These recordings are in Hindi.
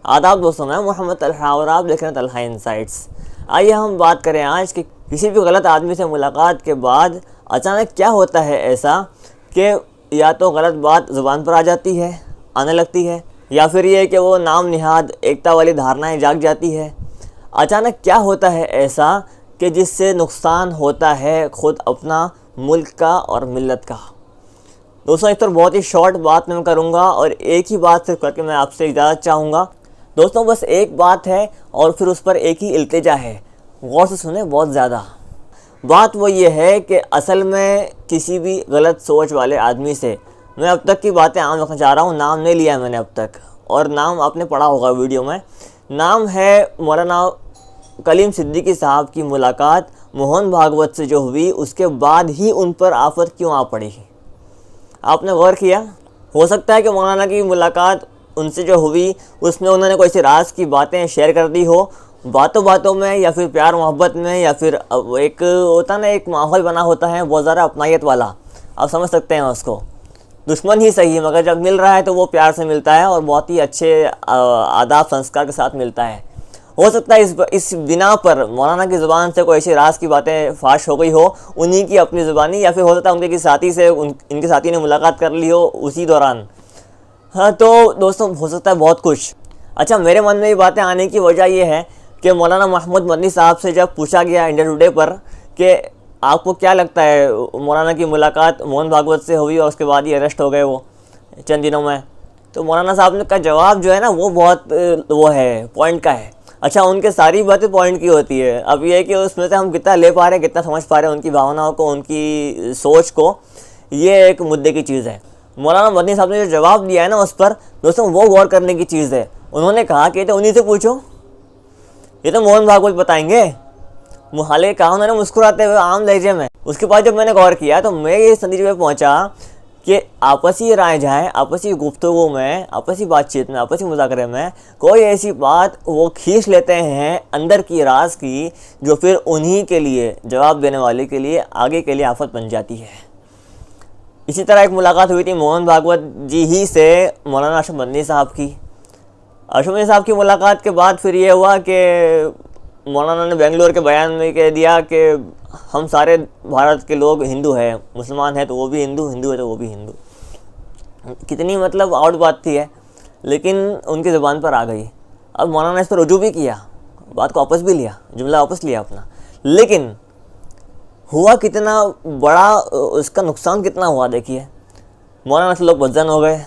आदाब दोस्तों, मैं मोहम्मद तलहा और आप देख रहे हैं तलहा इनसाइट्स। आइए हम बात करें आज कि किसी भी गलत आदमी से मुलाकात के बाद अचानक क्या होता है ऐसा कि या तो गलत बात ज़ुबान पर आ जाती है, आने लगती है, या फिर ये कि वो नाम निहाद एकता वाली धारणाएं जाग जाती है। अचानक क्या होता है ऐसा कि जिससे नुकसान होता है ख़ुद अपना, मुल्क का और मिल्लत का। दोस्तों, इस पर बहुत ही शॉर्ट बात मैं करूँगा और एक ही बात सिर्फ करके मैं आपसे इजाज़त चाहूँगा। दोस्तों, बस एक बात है और फिर उस पर एक ही इल्तिजा है, गौर से सुने बहुत ज़्यादा। बात वो ये है कि असल में किसी भी गलत सोच वाले आदमी से, मैं अब तक की बातें आम रखना चाह रहा हूँ, नाम नहीं लिया है मैंने अब तक, और नाम आपने पढ़ा होगा वीडियो में। नाम है मौलाना कलीम सिद्दीकी साहब की मुलाकात मोहन भागवत से जो हुई, उसके बाद ही उन पर आफत क्यों आ पड़ी। आपने गौर किया? हो सकता है कि मौलाना की मुलाकात उनसे जो हुई उसमें उन्होंने कोई सी राज की बातें शेयर कर दी हो, बातों बातों में, या फिर प्यार मोहब्बत में, या फिर एक होता ना, एक माहौल बना होता है बहुत ज़्यादा अपनायत वाला, आप समझ सकते हैं उसको। दुश्मन ही सही है, मगर जब मिल रहा है तो वो प्यार से मिलता है और बहुत ही अच्छे आदाब संस्कार के साथ मिलता है। हो सकता है इस बिना पर मौलाना की ज़ुबान से कोई ऐसी राज की बातें फाश हो गई हो, उन्हीं की अपनी ज़ुबानी, या फिर हो सकता है उनके किसी साथी से इनके साथी ने मुलाकात कर ली हो उसी दौरान। हाँ, तो दोस्तों हो सकता है बहुत कुछ। अच्छा, मेरे मन में ये बातें आने की वजह ये है कि मौलाना महमूद मदनी साहब से जब पूछा गया इंडिया टुडे पर कि आपको क्या लगता है मौलाना की मुलाकात मोहन भागवत से हुई और उसके बाद ही अरेस्ट हो गए वो चंद दिनों में, तो मौलाना साहब का जवाब जो है ना वो बहुत वो है, पॉइंट का है। अच्छा, उनके सारी बातें पॉइंट की होती है। अब ये है कि उसमें से हम कितना ले पा रहे हैं, कितना समझ पा रहे हैं उनकी भावनाओं को, उनकी सोच को, ये एक मुद्दे की चीज़ है। मौलाना मदनी साहब ने जो जवाब दिया है ना उस पर दोस्तों, वो गौर करने की चीज़ है। उन्होंने कहा कि तो उन्हीं से पूछो, ये तो मोहन भागवत बताएंगे। मुहाले कहा उन्होंने मुस्कुराते हुए आम लहजे में। उसके बाद जब मैंने गौर किया तो मैं ये नतीजे पे पहुंचा कि आपसी राय जाए, आपसी गुफ्तगू में, आपसी बातचीत में, आपसी मुज़ाकरे में कोई ऐसी बात वो खींच लेते हैं अंदर की राज की, जो फिर उन्हीं के लिए, जवाब देने वाले के लिए, आगे के लिए आफत बन जाती है। इसी तरह एक मुलाकात हुई थी मोहन भागवत जी ही से मौलाना अशरफ मदनी साहब की। अशरफ मदनी साहब की मुलाकात के बाद फिर ये हुआ कि मौलाना ने बेंगलोर के बयान में कह दिया कि हम सारे भारत के लोग हिंदू हैं, मुसलमान हैं तो वो भी हिंदू, हिंदू है तो वो भी हिंदू। कितनी मतलब आउट बात थी है, लेकिन उनकी ज़ुबान पर आ गई। अब मौलाना ने इस पर रुजू भी किया, बात को वापस भी लिया, जुमला वापस लिया अपना, लेकिन हुआ कितना बड़ा, उसका नुकसान कितना हुआ देखिए। मौलाना से लोग बदजन हो गए,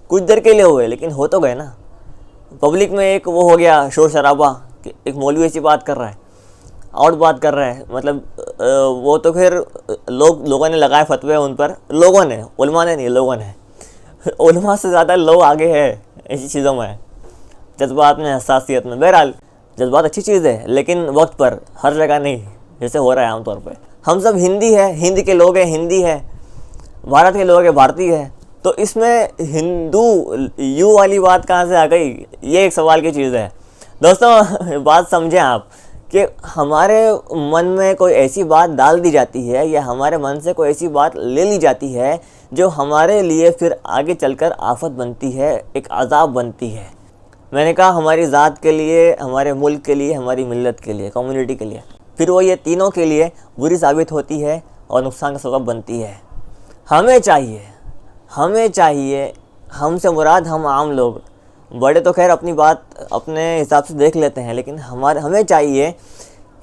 कुछ देर के लिए हुए, लेकिन हो तो गए ना। पब्लिक में एक वो हो गया शोर शराबा कि एक मौलवी ऐसी बात कर रहा है, आउट बात कर रहा है, मतलब वो तो फिर लोगों ने लगाए फतवे उन पर, लोगों ने, उलमा ने नहीं, लोगों ने। उलमा से ज़्यादा लोग आगे हैं ऐसी चीज़ों में, जज्बात में, हसासियत में। बहरहाल जज्बात अच्छी चीज़ है, लेकिन वक्त पर, हर जगह नहीं, जैसे हो रहा है आमतौर पे। हम सब हिंदी है, हिंद के लोग हैं, हिंदी है, भारत के लोग हैं, भारतीय है, तो इसमें हिंदू यू वाली बात कहाँ से आ गई, ये एक सवाल की चीज़ है। दोस्तों, बात समझें आप कि हमारे मन में कोई ऐसी बात डाल दी जाती है, या हमारे मन से कोई ऐसी बात ले ली जाती है जो हमारे लिए फिर आगे चलकर आफत बनती है, एक अज़ाब बनती है। मैंने कहा हमारी ज़ात के लिए, हमारे मुल्क के लिए, हमारी मिल्लत के लिए, कम्युनिटी के लिए, फिर वो ये तीनों के लिए बुरी साबित होती है और नुकसान का सबब बनती है। हमें चाहिए, हमसे मुराद हम आम लोग, बड़े तो खैर अपनी बात अपने हिसाब से देख लेते हैं, लेकिन हमें चाहिए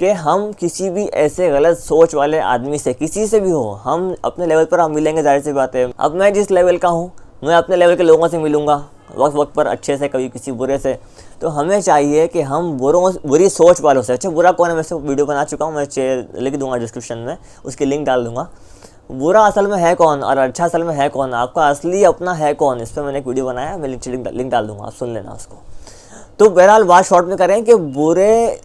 कि हम किसी भी ऐसे गलत सोच वाले आदमी से, किसी से भी हो, हम अपने लेवल पर हम मिलेंगे, जाहिर सी बात है। अब मैं जिस लेवल का हूँ, मैं अपने लेवल के लोगों से मिलूँगा वक्त वक्त पर, अच्छे से, कभी किसी बुरे से। तो हमें चाहिए कि हम बुरी सोच वालों से, अच्छा बुरा कौन है, मैं से वीडियो बना चुका हूँ, मैं लिख दूँगा डिस्क्रिप्शन में, उसकी लिंक डाल दूँगा। बुरा असल में है कौन और अच्छा असल में है कौन, आपका असली अपना है कौन, इस पर मैंने एक वीडियो बनाया, मैं लिंक डाल दूँगा, आप सुन लेना उसको। तो बहरहाल बात शॉर्ट में करें कि बुरे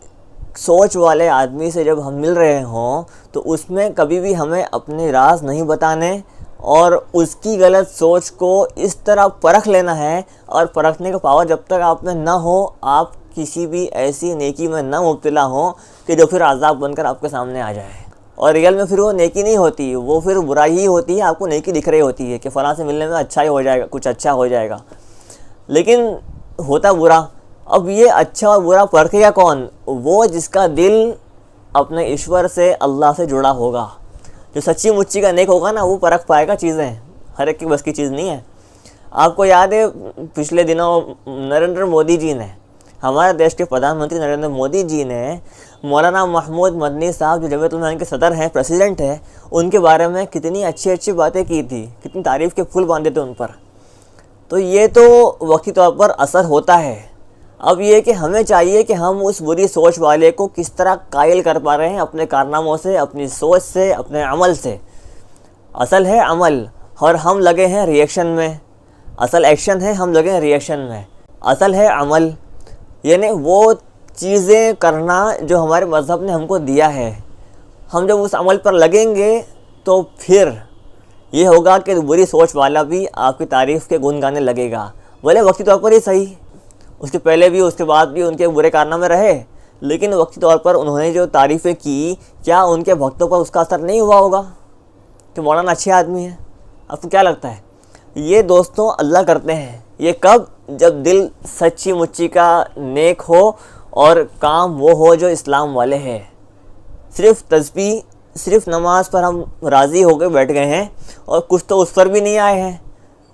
सोच वाले आदमी से जब हम मिल रहे हों तो उसमें कभी भी हमें अपने राज नहीं बताने, और उसकी गलत सोच को इस तरह परख लेना है, और परखने का पावर जब तक आप में ना हो, आप किसी भी ऐसी नेकी में ना मुब्तला हो कि जो फिर अज़ाब बनकर आपके सामने आ जाए। और रियल में फिर वो नेकी नहीं होती, वो फिर बुराई ही होती है। आपको नेकी दिख रही होती है कि फ़लाँ से मिलने में अच्छा ही हो जाएगा, कुछ अच्छा हो जाएगा, लेकिन होता बुरा। अब ये अच्छा और बुरा परखेगा कौन? वो जिसका दिल अपने ईश्वर से, अल्लाह से जुड़ा होगा। जो सच्ची मुच्ची का नेक होगा ना, वो परख पाएगा चीज़ें। हर एक की बस की चीज़ नहीं है। आपको याद है पिछले दिनों नरेंद्र मोदी जी ने, हमारे देश के प्रधानमंत्री नरेंद्र मोदी जी ने मौलाना महमूद मदनी साहब, जो जमीयत उलमा के सदर हैं, प्रेसिडेंट हैं, उनके बारे में कितनी अच्छी अच्छी बातें की थी, कितनी तारीफ़ के फूल बांधे थे उन पर। तो ये तो वक्ती तौर पर असर होता है। अब ये कि हमें चाहिए कि हम उस बुरी सोच वाले को किस तरह कायल कर पा रहे हैं अपने कारनामों से, अपनी सोच से, अपने अमल से। असल है अमल और हम लगे हैं रिएक्शन में। असल एक्शन है, हम लगे हैं रिएक्शन में। असल है अमल, यानी वो चीज़ें करना जो हमारे मज़हब ने हमको दिया है। हम जब उस अमल पर लगेंगे तो फिर ये होगा कि बुरी सोच वाला भी आपकी तारीफ़ के गुण गाने लगेगा। भले वक्ती तौर पर ही सही, उसके पहले भी उसके बाद भी उनके बुरे कारनामे रहे, लेकिन वक्ती तौर पर उन्होंने जो तारीफ़ें की, क्या उनके भक्तों पर उसका असर नहीं हुआ होगा कि मौलाना अच्छे आदमी है? आपको क्या लगता है? ये दोस्तों अल्लाह करते हैं। ये कब? जब दिल सच्ची मुच्ची का नेक हो और काम वो हो जो इस्लाम वाले हैं। सिर्फ़ तस्बीह, सिर्फ नमाज पर हम राज़ी होकर बैठ गए हैं और कुछ तो उस पर भी नहीं आए हैं।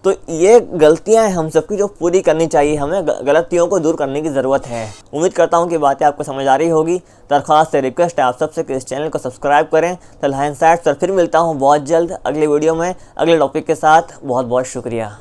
तो ये गलतियां हैं हम सबकी जो पूरी करनी चाहिए। हमें गलतियों को दूर करने की ज़रूरत है। उम्मीद करता हूँ कि बातें आपको समझ आ रही होगी। दरख्वास्त से रिक्वेस्ट है आप सबसे कि इस चैनल को सब्सक्राइब करें। तलहा इनसाइट्स पर फिर मिलता हूँ बहुत जल्द अगले वीडियो में अगले टॉपिक के साथ। बहुत बहुत शुक्रिया।